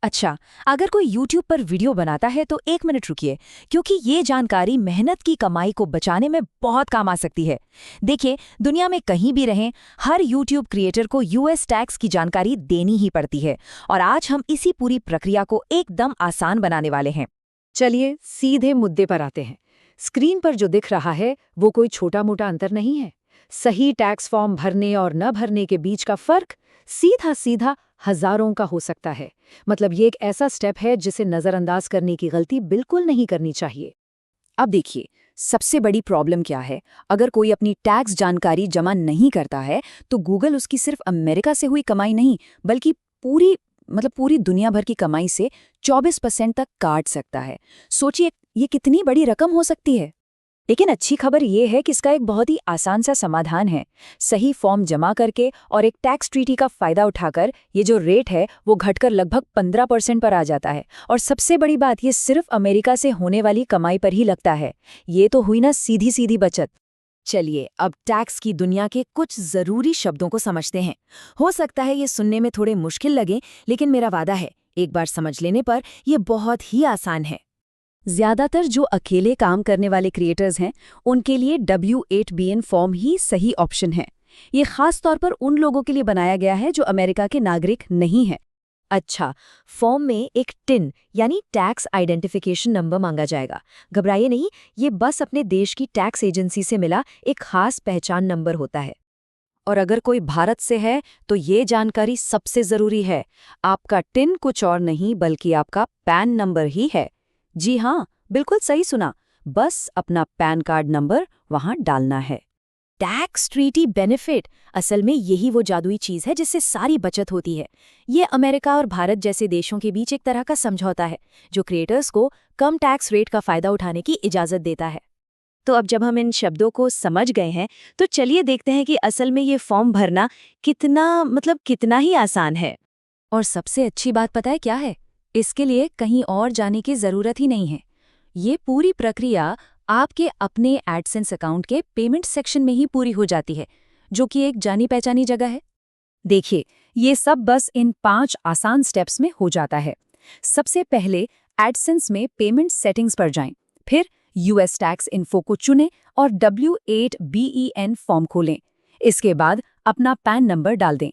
अच्छा, अगर कोई YouTube पर वीडियो बनाता है तो 1 मिनट रुकिए, क्योंकि ये जानकारी मेहनत की कमाई को बचाने में बहुत काम आ सकती है। देखिए, दुनिया में कहीं भी रहें, हर YouTube क्रिएटर को यूएस टैक्स की जानकारी देनी ही पड़ती है, और आज हम इसी पूरी प्रक्रिया को एकदम आसान बनाने वाले हैं। चलिए सीधे मुद्दे पर आते हैं। स्क्रीन पर जो दिख रहा है वो कोई छोटा मोटा अंतर नहीं है। सही टैक्स फॉर्म भरने और न भरने के बीच का फर्क सीधा सीधा हजारों का हो सकता है। मतलब ये एक ऐसा स्टेप है जिसे नजरअंदाज करने की गलती बिल्कुल नहीं करनी चाहिए। अब देखिए, सबसे बड़ी प्रॉब्लम क्या है। अगर कोई अपनी टैक्स जानकारी जमा नहीं करता है, तो गूगल उसकी सिर्फ अमेरिका से हुई कमाई नहीं, बल्कि पूरी दुनिया भर की कमाई से 24% तक काट सकता है। सोचिए, ये कितनी बड़ी रकम हो सकती है। लेकिन अच्छी खबर ये है कि इसका एक बहुत ही आसान सा समाधान है। सही फॉर्म जमा करके और एक टैक्स ट्रीटी का फायदा उठाकर ये जो रेट है वो घटकर लगभग 15% पर आ जाता है। और सबसे बड़ी बात, ये सिर्फ अमेरिका से होने वाली कमाई पर ही लगता है। ये तो हुई ना सीधी सीधी बचत। चलिए, अब टैक्स की दुनिया के कुछ जरूरी शब्दों को समझते हैं। हो सकता है ये सुनने में थोड़े मुश्किल लगे, लेकिन मेरा वादा है, एक बार समझ लेने पर ये बहुत ही आसान है। ज्यादातर जो अकेले काम करने वाले क्रिएटर्स हैं, उनके लिए W8BN फॉर्म ही सही ऑप्शन है। ये खास तौर पर उन लोगों के लिए बनाया गया है जो अमेरिका के नागरिक नहीं हैं। अच्छा, फॉर्म में एक टिन यानी टैक्स आइडेंटिफिकेशन नंबर मांगा जाएगा। घबराइए नहीं, ये बस अपने देश की टैक्स एजेंसी से मिला एक खास पहचान नंबर होता है। और अगर कोई भारत से है तो ये जानकारी सबसे जरूरी है। आपका टिन कुछ और नहीं बल्कि आपका पैन नंबर ही है। जी हाँ, बिल्कुल सही सुना। बस अपना पैन कार्ड नंबर वहां डालना है। टैक्स ट्रीटी बेनिफिट असल में यही वो जादुई चीज है जिससे सारी बचत होती है। ये अमेरिका और भारत जैसे देशों के बीच एक तरह का समझौता है जो क्रिएटर्स को कम टैक्स रेट का फायदा उठाने की इजाजत देता है। तो अब जब हम इन शब्दों को समझ गए हैं, तो चलिए देखते हैं कि असल में ये फॉर्म भरना कितना ही आसान है। और सबसे अच्छी बात पता है क्या है? इसके लिए कहीं और जाने की जरूरत ही नहीं है। ये पूरी प्रक्रिया आपके अपने एडसेंस अकाउंट के पेमेंट सेक्शन में ही पूरी हो जाती है, जो कि एक जानी पहचानी जगह है। देखिए, ये सब बस इन 5 आसान स्टेप्स में हो जाता है। सबसे पहले एडसेंस में पेमेंट सेटिंग्स पर जाएं, फिर यूएस टैक्स इन्फो को चुनें और W8BEN फॉर्म खोलें। इसके बाद अपना पैन नंबर डाल दें।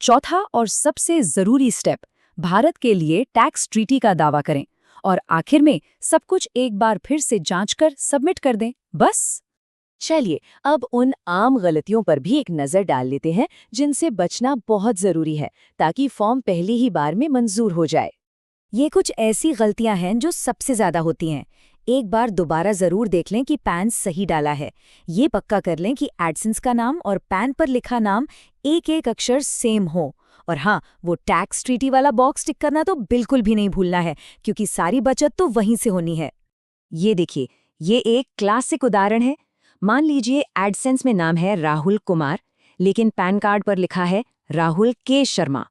चौथा और सबसे जरूरी स्टेप, भारत के लिए टैक्स ट्रीटी का दावा करें और आखिर में सब कुछ एक बार फिर से जांचकर सबमिट कर दें। बस। चलिए, अब उन आम गलतियों पर भी एक नजर डाल लेते हैं जिनसे बचना बहुत जरूरी है, ताकि फॉर्म पहली ही बार में मंजूर हो जाए। ये कुछ ऐसी गलतियां हैं जो सबसे ज्यादा होती हैं। एक बार दोबारा जरूर देख लें कि पैन सही डाला है। ये पक्का कर लें कि एडसेंस का नाम और पैन पर लिखा नाम एक एक अक्षर सेम हो। और हाँ, वो टैक्स ट्रीटी वाला बॉक्स टिक करना तो बिल्कुल भी नहीं भूलना है, क्योंकि सारी बचत तो वहीं से होनी है। ये देखिए, ये एक क्लासिक उदाहरण है। मान लीजिए एडसेंस में नाम है राहुल कुमार, लेकिन पैन कार्ड पर लिखा है राहुल के शर्मा।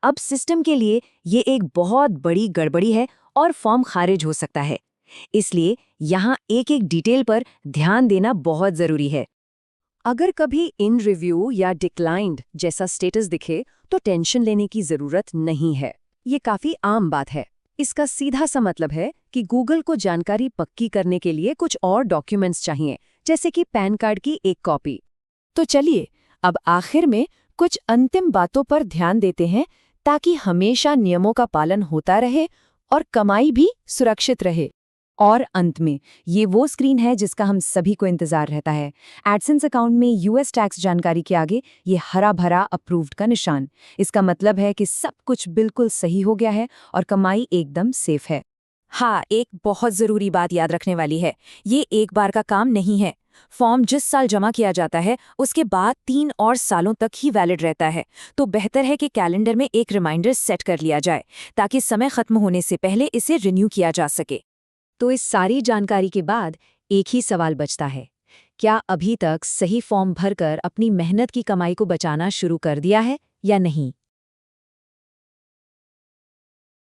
अब सिस्टम के लिए ये एक बहुत बड़ी गड़बड़ी है और फॉर्म खारिज हो सकता है। इसलिए यहाँ एक एक डिटेल पर ध्यान देना बहुत जरूरी है। अगर कभी इन रिव्यू या डिक्लाइंड जैसा स्टेटस दिखे तो टेंशन लेने की जरूरत नहीं है। ये काफी आम बात है। इसका सीधा सा मतलब है कि गूगल को जानकारी पक्की करने के लिए कुछ और डॉक्यूमेंट्स चाहिए, जैसे कि पैन कार्ड की एक कॉपी। तो चलिए, अब आखिर में कुछ अंतिम बातों पर ध्यान देते हैं, ताकि हमेशा नियमों का पालन होता रहे और कमाई भी सुरक्षित रहे। और अंत में, ये वो स्क्रीन है जिसका हम सभी को इंतजार रहता है। एडसेंस अकाउंट में यूएस टैक्स जानकारी के आगे ये हरा भरा अप्रूव्ड का निशान। इसका मतलब है कि सब कुछ बिल्कुल सही हो गया है और कमाई एकदम सेफ है। हाँ, एक बहुत जरूरी बात याद रखने वाली है, ये एक बार का काम नहीं है। फॉर्म जिस साल जमा किया जाता है उसके बाद 3 और सालों तक ही वैलिड रहता है। तो बेहतर है कि कैलेंडर में एक रिमाइंडर सेट कर लिया जाए, ताकि समय खत्म होने से पहले इसे रिन्यू किया जा सके। तो इस सारी जानकारी के बाद एक ही सवाल बचता है, क्या अभी तक सही फॉर्म भरकर अपनी मेहनत की कमाई को बचाना शुरू कर दिया है या नहीं?